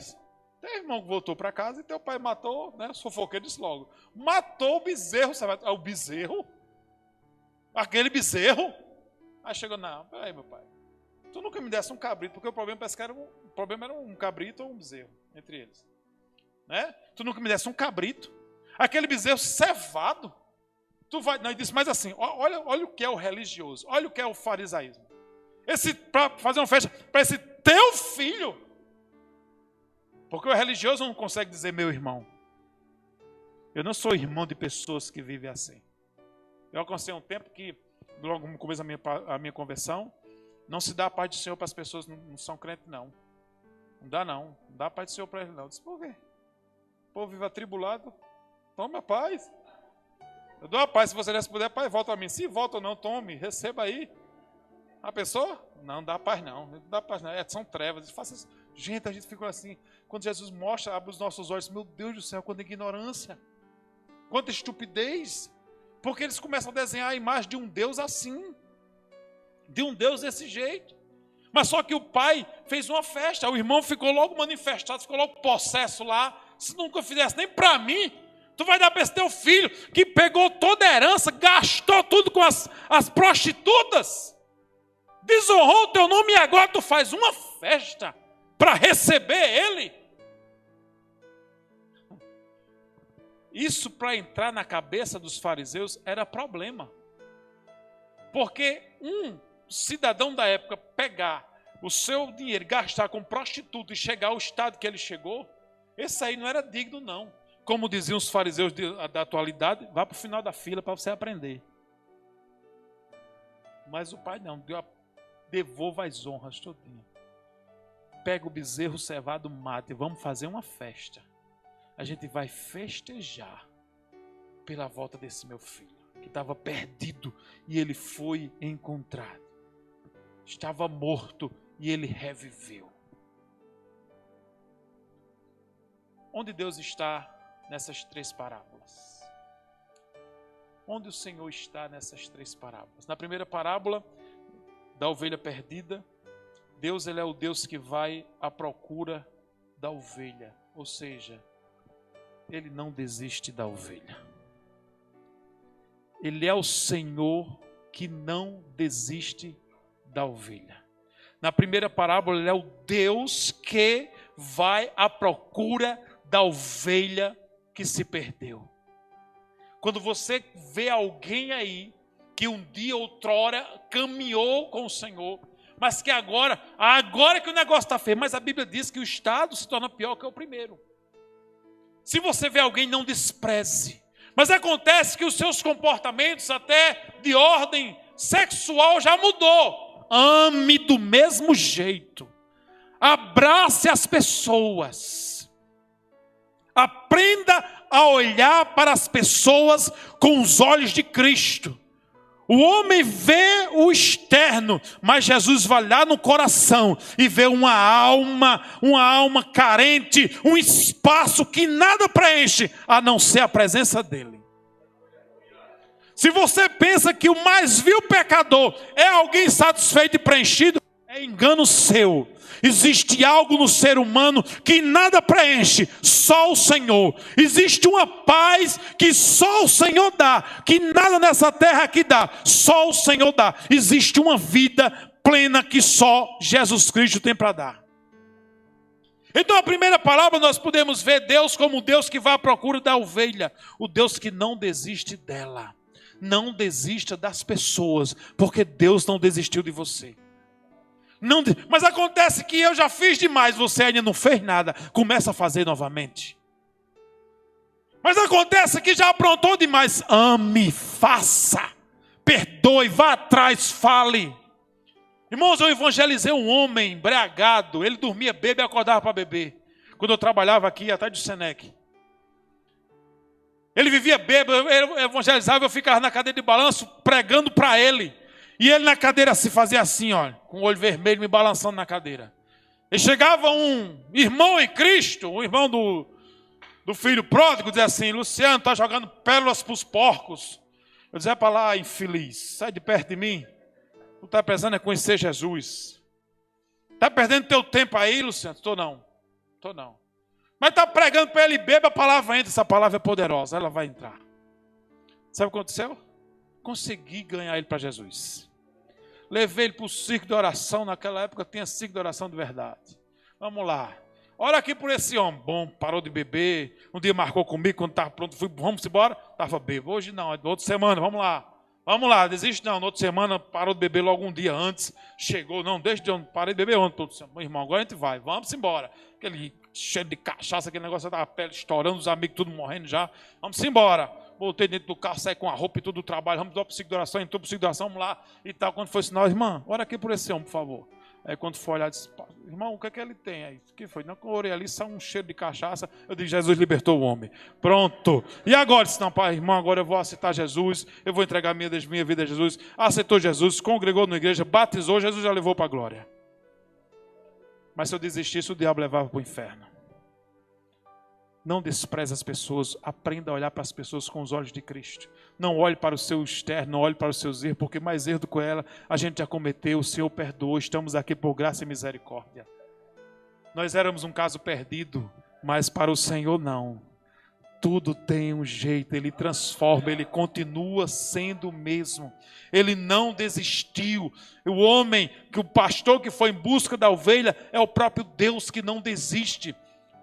Teu irmão voltou para casa e teu pai matou, né? O fofoqueiro disse logo, matou o bezerro, sabe? O bezerro? Aquele bezerro? Aí chegou, não, peraí meu pai, tu nunca me desse um cabrito, porque o problema parece que era um cabrito ou um bezerro, entre eles. Né? Tu nunca me desse um cabrito, aquele bezerro cevado, tu vai, não, ele disse, mas assim, olha o que é o religioso, olha o que é o farisaísmo. Para fazer uma festa para esse teu filho, porque o religioso não consegue dizer meu irmão. Eu não sou irmão de pessoas que vivem assim. Eu alcancei um tempo que, logo no começo da minha conversão, não se dá a paz do Senhor para as pessoas que não são crentes, não. Não dá não. Não dá a paz do Senhor para eles, não. Eu disse, por quê? O povo vive atribulado. Toma a paz. Eu dou a paz, se você se puder, pai, volta a mim. Se volta ou não, tome, receba aí. A pessoa? Não dá paz não. Não dá paz não. São trevas. Faça isso. Gente, a gente fica assim. Quando Jesus mostra, abre os nossos olhos. Meu Deus do céu, quanta ignorância. Quanta estupidez. Porque eles começam a desenhar a imagem de um Deus assim. De um Deus desse jeito. Mas só que o pai fez uma festa. O irmão ficou logo manifestado, ficou logo possesso lá. Se nunca fizesse nem para mim, tu vai dar para esse teu filho que pegou toda a herança, gastou tudo com as prostitutas, desonrou o teu nome e agora tu faz uma festa para receber ele. Isso, para entrar na cabeça dos fariseus, era problema. Porque um cidadão da época pegar o seu dinheiro, gastar com prostituta e chegar ao estado que ele chegou, esse aí não era digno não. Como diziam os fariseus da atualidade, vá para o final da fila para você aprender. Mas o pai não, devolva as honras todinha. Pega o bezerro cevado, mate, vamos fazer uma festa. A gente vai festejar pela volta desse meu filho, que estava perdido e ele foi encontrado. Estava morto e ele reviveu. Onde Deus está nessas três parábolas? onde o Senhor está nessas três parábolas. Na primeira parábola, da ovelha perdida, Deus ele é o Deus que vai à procura da ovelha. Ou seja, Ele não desiste da ovelha. Ele é o Senhor que não desiste da ovelha. Na primeira parábola, Ele é o Deus que vai à procura da ovelha que se perdeu. Quando você vê alguém aí que um dia, outrora, caminhou com o Senhor, mas que agora que o negócio está feio, mas a Bíblia diz que o estado se torna pior que o primeiro. Se você vê alguém, não despreze. Mas acontece que os seus comportamentos, até de ordem sexual, já mudou. Ame do mesmo jeito. Abrace as pessoas. Aprenda a olhar para as pessoas com os olhos de Cristo. O homem vê o externo, mas Jesus vai lá no coração e vê uma alma carente, um espaço que nada preenche, a não ser a presença dele. Se você pensa que o mais vil pecador é alguém satisfeito e preenchido, é engano seu. Existe algo no ser humano que nada preenche, só o Senhor. Existe uma paz que só o Senhor dá, que nada nessa terra aqui dá, só o Senhor dá. Existe uma vida plena que só Jesus Cristo tem para dar. Então a primeira palavra nós podemos ver Deus como o Deus que vai à procura da ovelha, o Deus que não desiste dela. Não desista das pessoas, porque Deus não desistiu de você. Não, mas acontece que eu já fiz demais, você ainda não fez nada, começa a fazer novamente. Mas acontece que já aprontou demais, ame, faça, perdoe, vá atrás, fale. Irmãos, eu evangelizei um homem embriagado, ele dormia bêbado e acordava para beber, quando eu trabalhava aqui atrás do Senec. Ele vivia bêbado, eu evangelizava, eu ficava na cadeira de balanço pregando para ele. E ele na cadeira se fazia assim, ó, com o olho vermelho me balançando na cadeira. E chegava um irmão em Cristo, um irmão do filho pródigo, dizia assim: Luciano, está jogando pérolas para os porcos. Eu dizia para lá, infeliz, sai de perto de mim. Tu está precisando é conhecer Jesus. Está perdendo teu tempo aí, Luciano? Estou não. Mas está pregando para ele, beba, a palavra entra. Essa palavra é poderosa, ela vai entrar. Sabe o que aconteceu? Consegui ganhar ele para Jesus. Levei ele para o circo de oração. Naquela época tinha circo de oração de verdade. Vamos lá. Ora aqui por esse homem. Bom, parou de beber. Um dia marcou comigo quando estava pronto. Vamos embora. Estava bêbado. Hoje não, é outra semana. Vamos lá. Desiste não. Na outra semana parou de beber logo um dia antes. Chegou. Não, desde onde? Parei de beber ontem. Meu irmão, agora a gente vai. Vamos embora. Aquele cheiro de cachaça, aquele negócio da pele estourando, os amigos tudo morrendo já. Vamos embora. Voltei dentro do carro, saí com a roupa e tudo do trabalho. Vamos dar para o ciclo de oração, entrou para o ciclo de oração, vamos lá e tal. Quando foi sinal, irmã, ora aqui por esse homem, por favor. Aí quando foi olhar, disse: irmão, o que é que ele tem aí? O que foi? Não, quando eu orei ali, saiu um cheiro de cachaça. Eu disse: Jesus libertou o homem. Pronto. E agora? Disse: não, pai, irmão, agora eu vou aceitar Jesus, eu vou entregar minha vida a Jesus. Aceitou Jesus, congregou na igreja, batizou, Jesus já levou para a glória. Mas se eu desistisse, o diabo levava para o inferno. Não despreze as pessoas, aprenda a olhar para as pessoas com os olhos de Cristo. Não olhe para o seu externo, não olhe para os seus erros, porque mais erro do que ela a gente já cometeu, o Senhor perdoou, estamos aqui por graça e misericórdia. Nós éramos um caso perdido, mas para o Senhor não. Tudo tem um jeito, Ele transforma, Ele continua sendo o mesmo. Ele não desistiu. O homem, que o pastor que foi em busca da ovelha, é o próprio Deus que não desiste.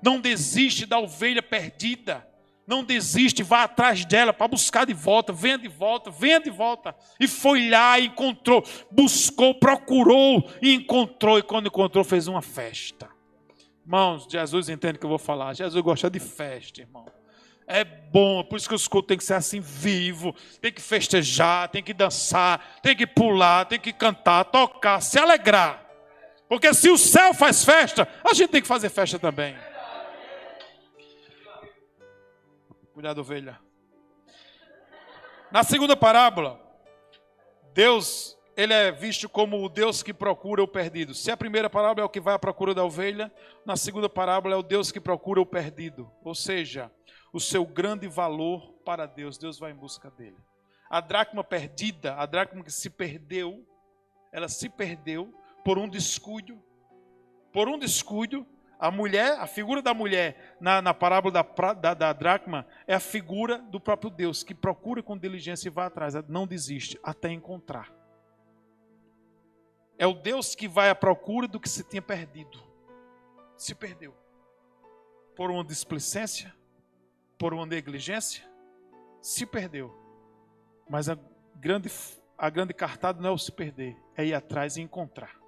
Não desiste da ovelha perdida. Não desiste, vá atrás dela para buscar de volta. Venha de volta. E foi lá, encontrou, buscou, procurou e encontrou. E quando encontrou, fez uma festa. Irmãos, Jesus entende o que eu vou falar. Jesus gosta de festa, irmão. É bom, por isso que os cultos tem que ser assim, vivo. Tem que festejar, tem que dançar, tem que pular, tem que cantar, tocar, se alegrar. Porque se o céu faz festa, a gente tem que fazer festa também. Cuidado, ovelha. Na segunda parábola, Deus, Ele é visto como o Deus que procura o perdido. Se a primeira parábola é o que vai à procura da ovelha, na segunda parábola é o Deus que procura o perdido. Ou seja, o seu grande valor para Deus, Deus vai em busca dele. A dracma perdida, a dracma que se perdeu, ela se perdeu por um descuido. Por um descuido, a mulher, a figura da mulher na parábola da dracma é a figura do próprio Deus, que procura com diligência e vai atrás, não desiste até encontrar. É o Deus que vai à procura do que se tinha perdido. Se perdeu. Por uma displicência, por uma negligência, se perdeu. Mas a grande cartada não é o se perder, é ir atrás e encontrar.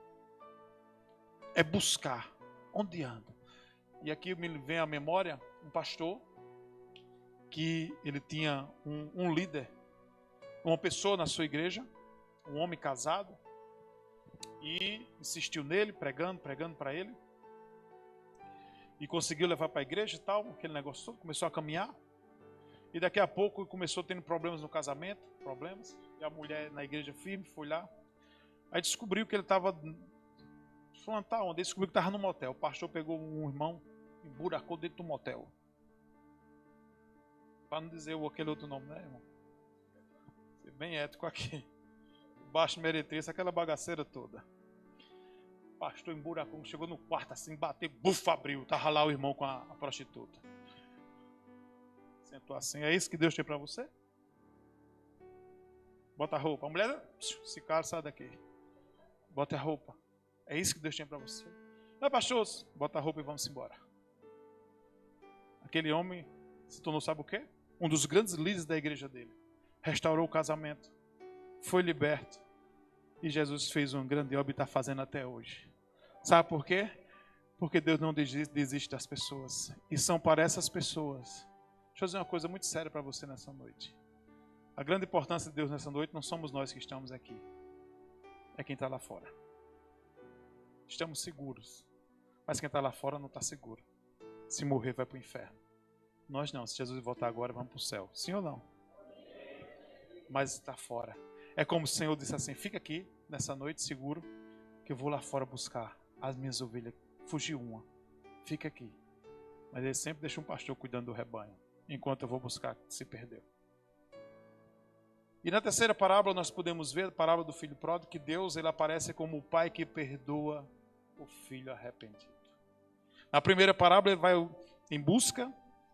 É buscar. Onde anda? E aqui me vem à memória um pastor que ele tinha um líder, uma pessoa na sua igreja, um homem casado, e insistiu nele, pregando para ele, e conseguiu levar para a igreja e tal, aquele negócio todo, começou a caminhar, e daqui a pouco começou tendo problemas no casamento, e a mulher na igreja firme, foi lá, aí descobriu que ele estava, onde ele descobriu que estava no motel. O pastor pegou um irmão e buracou dentro do motel, para não dizer aquele outro nome, né, irmão? Ser bem ético aqui. Baixo meretriz, aquela bagaceira toda. O pastor emburacou, chegou no quarto assim, bateu, bufa, abriu, estava lá o irmão com a prostituta. Sentou assim, é isso que Deus tem para você? Bota a roupa. A mulher, esse cara sai daqui. Bota a roupa. É isso que Deus tem para você? Não, pastor, bota a roupa e vamos embora. Aquele homem se tornou, sabe o quê? Um dos grandes líderes da igreja dele. Restaurou o casamento. Foi liberto. E Jesus fez uma grande obra e está fazendo até hoje. Sabe por quê? Porque Deus não desiste das pessoas. E são para essas pessoas. Deixa eu dizer uma coisa muito séria para você nessa noite. A grande importância de Deus nessa noite não somos nós que estamos aqui. É quem está lá fora. Estamos seguros. Mas quem está lá fora não está seguro. Se morrer vai para o inferno. Nós não. Se Jesus voltar agora, vamos para o céu. Sim ou não? Mas está fora. É como se o Senhor disse assim, fica aqui nessa noite seguro, que eu vou lá fora buscar as minhas ovelhas. Fugiu uma. Fica aqui. Mas ele sempre deixa um pastor cuidando do rebanho, enquanto eu vou buscar que se perdeu. E na terceira parábola nós podemos ver, a parábola do filho pródigo, que Deus ele aparece como o pai que perdoa o filho arrependido. Na primeira parábola ele vai em busca,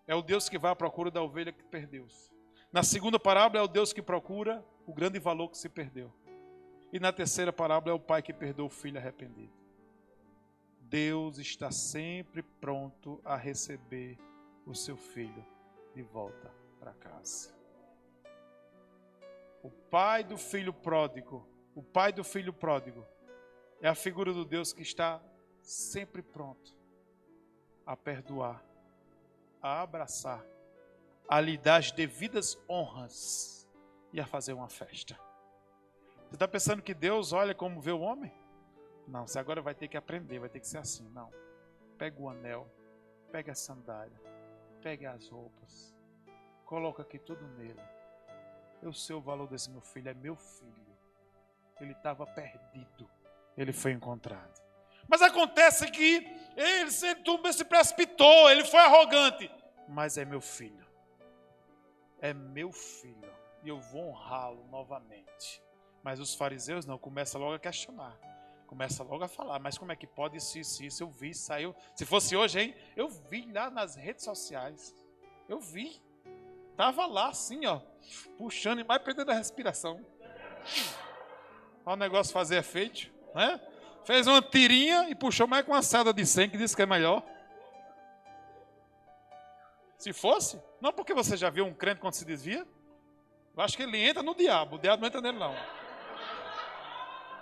é o Deus que vai à procura da ovelha que perdeu-se. Na segunda parábola é o Deus que procura o grande valor que se perdeu. E na terceira parábola é o pai que perdoa o filho arrependido. Deus está sempre pronto a receber o seu filho de volta para casa. O pai do filho pródigo é a figura do Deus que está sempre pronto a perdoar, a abraçar, a lhe dar as devidas honras e a fazer uma festa. Você está pensando que Deus olha como vê o homem? Não, você agora vai ter que aprender, vai ter que ser assim. Não. Pega o anel, pega a sandália, pega as roupas, coloca aqui tudo nele. Eu sei o valor desse meu filho, é meu filho. Ele estava perdido, ele foi encontrado. Mas acontece que ele se precipitou, ele foi arrogante. Mas é meu filho. É meu filho. E eu vou honrá-lo novamente. Mas os fariseus não, começam logo a questionar. Começa logo a falar, mas como é que pode isso? Eu vi, saiu. Se fosse hoje, hein? Eu vi lá nas redes sociais. Eu vi. Tava lá assim, ó, puxando e mais perdendo a respiração. Olha o negócio fazer efeito, né? Fez uma tirinha e puxou mais com uma seda de 100, que disse que é melhor. Se fosse, não porque você já viu um crente quando se desvia. Eu acho que ele entra no diabo, o diabo não entra nele não.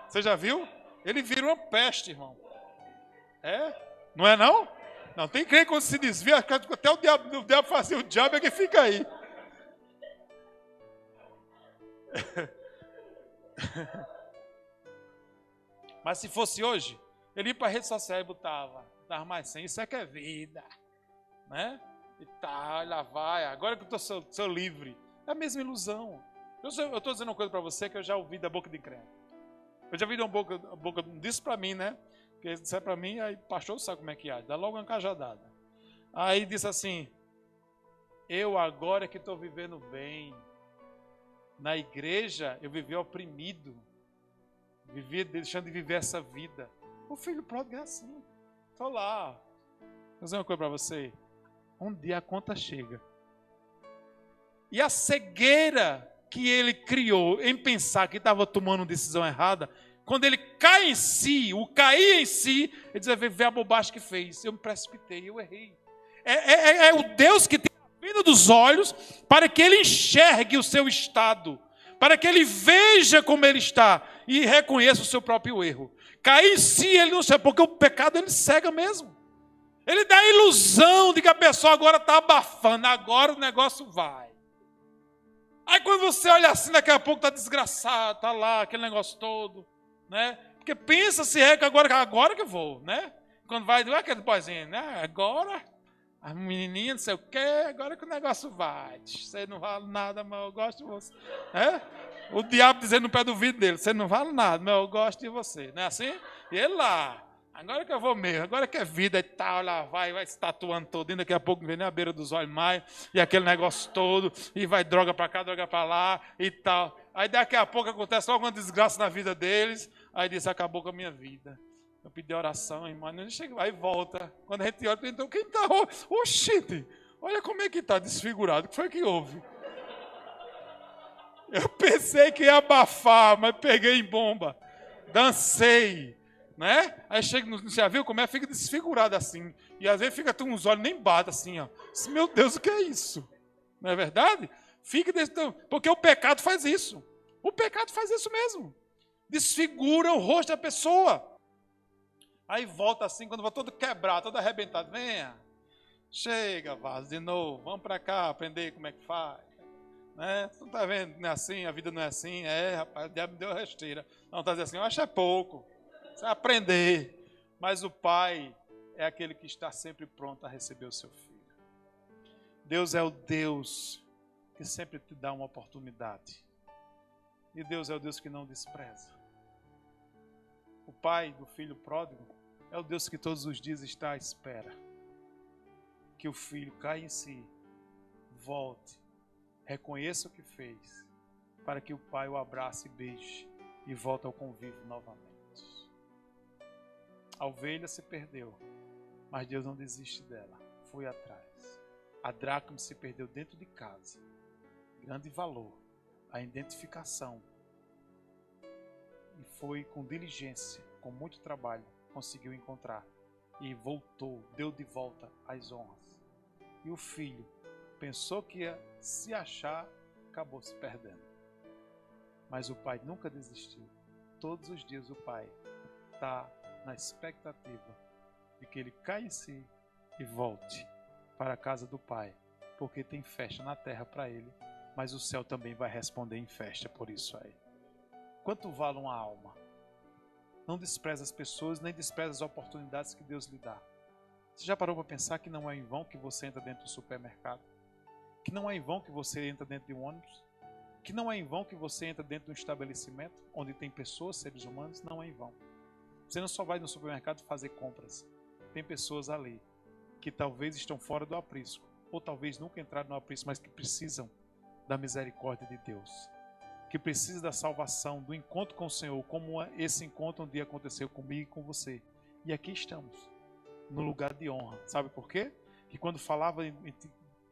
Você já viu? Ele vira uma peste, irmão. É? Não é não? Não, tem crente quando se desvia, até o diabo faz assim, o diabo é que fica aí. Mas se fosse hoje, ele ia para a rede social e botava mais 100, isso é que é vida, né? E tá, lá vai, agora que eu sou livre. É a mesma ilusão. Eu estou dizendo uma coisa para você que eu já ouvi da boca de crente. Eu já vi uma boca disso para mim, né? Porque disse para mim, aí pastor sabe como é que é, dá logo uma cajadada. Aí disse assim, eu agora que estou vivendo bem, Na igreja, eu vivia oprimido. Vivia deixando de viver essa vida. O filho pródigo é assim. Estou lá. Vou dizer uma coisa para você. Um dia a conta chega. E a cegueira que ele criou em pensar que estava tomando uma decisão errada, quando ele cai em si, o cair em si, ele diz, vê a bobagem que fez. Eu me precipitei, eu errei. É o Deus que tem a vida dos olhos para que ele enxergue o seu estado, para que ele veja como ele está e reconheça o seu próprio erro. Cair em si, ele não sabe, porque o pecado ele cega mesmo. Ele dá a ilusão de que a pessoa agora está abafando, agora o negócio vai. Aí quando você olha assim, daqui a pouco está desgraçado, está lá, aquele negócio todo, né? Porque pensa-se que agora que eu vou, né? Quando vai, não é aquele boizinho, né? Agora, a menininha, não sei o quê, agora que o negócio vai. Você não vale nada, mas eu gosto de você. É? O diabo dizendo no pé do vidro dele, você não vale nada, mas eu gosto de você. Não é assim? E ele lá, agora que eu vou mesmo, agora que é vida e tal, lá vai se tatuando todo, daqui a pouco vem na beira dos olhos mais, e aquele negócio todo, e vai droga para cá, droga para lá, e tal. Aí daqui a pouco acontece logo uma desgraça na vida deles, aí diz, acabou com a minha vida. Eu pedi oração, irmão, não chega, aí volta. Quando a gente olha, então quem está? Oxente, olha como é que está desfigurado, o que foi que houve? Eu pensei que ia abafar, mas peguei em bomba, dancei. Né? Aí chega, você já viu como é? Fica desfigurado assim. E às vezes fica com os olhos nem bata assim, ó. Meu Deus, o que é isso? Não é verdade? Fica desse tamanho. Porque o pecado faz isso. O pecado faz isso mesmo. Desfigura o rosto da pessoa. Aí volta assim, quando vai todo quebrado, todo arrebentado. Venha. Chega, vaso, de novo. Vamos para cá aprender como é que faz. Né? Tu não está vendo? Não é assim, a vida não é assim. É, rapaz, o diabo me deu rasteira. Não, está dizendo assim, eu acho é pouco. Você vai aprender. Mas o pai é aquele que está sempre pronto a receber o seu filho. Deus é o Deus que sempre te dá uma oportunidade. E Deus é o Deus que não despreza. O pai do filho pródigo é o Deus que todos os dias está à espera. Que o filho caia em si, volte, reconheça o que fez, para que o pai o abrace e beije e volte ao convívio novamente. A ovelha se perdeu, mas Deus não desiste dela. Foi atrás. A dracma se perdeu dentro de casa. Grande valor, a identificação. E foi com diligência, com muito trabalho, conseguiu encontrar. E voltou, deu de volta as honras. E o filho pensou que ia se achar, acabou se perdendo. Mas o pai nunca desistiu. Todos os dias o pai está na expectativa de que ele caia em si e volte para a casa do Pai, porque tem festa na terra para ele, mas o céu também vai responder em festa por isso aí. Quanto vale uma alma? Não despreza as pessoas, nem despreza as oportunidades que Deus lhe dá. Você já parou para pensar que não é em vão que você entra dentro do supermercado? Que não é em vão que você entra dentro de um ônibus? Que não é em vão que você entra dentro de um estabelecimento onde tem pessoas, seres humanos? Não é em vão. Você não só vai no supermercado fazer compras. Tem pessoas ali que talvez estão fora do aprisco, ou talvez nunca entraram no aprisco, mas que precisam da misericórdia de Deus, que precisam da salvação, do encontro com o Senhor, como esse encontro um dia aconteceu comigo e com você. E aqui estamos, no lugar de honra. Sabe por quê? Que quando falava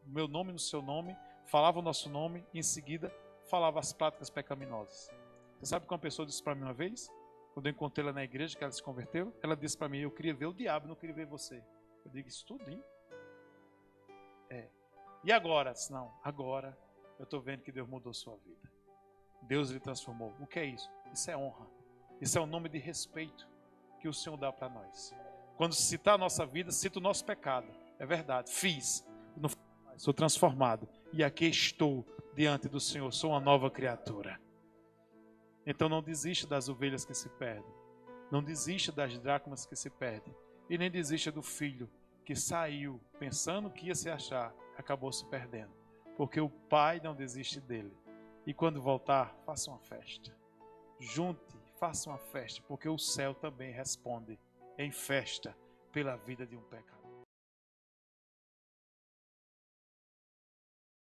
meu nome no seu nome, falava o nosso nome, e em seguida falava as práticas pecaminosas. Você sabe que uma pessoa disse para mim uma vez? Quando eu encontrei ela na igreja, que ela se converteu, ela disse para mim, eu queria ver o diabo, não queria ver você. Eu digo, isso tudo, hein? E agora? Não, agora eu estou vendo que Deus mudou sua vida. Deus lhe transformou. O que é isso? Isso é honra. Isso é um nome de respeito que o Senhor dá para nós. Quando citar a nossa vida, cita o nosso pecado. É verdade, fiz, não sou transformado. E aqui estou diante do Senhor, sou uma nova criatura. Então não desista das ovelhas que se perdem. Não desista das dracmas que se perdem. E nem desista do filho que saiu pensando que ia se achar, acabou se perdendo. Porque o pai não desiste dele. E quando voltar, faça uma festa. Junte, faça uma festa, porque o céu também responde em festa pela vida de um pecador.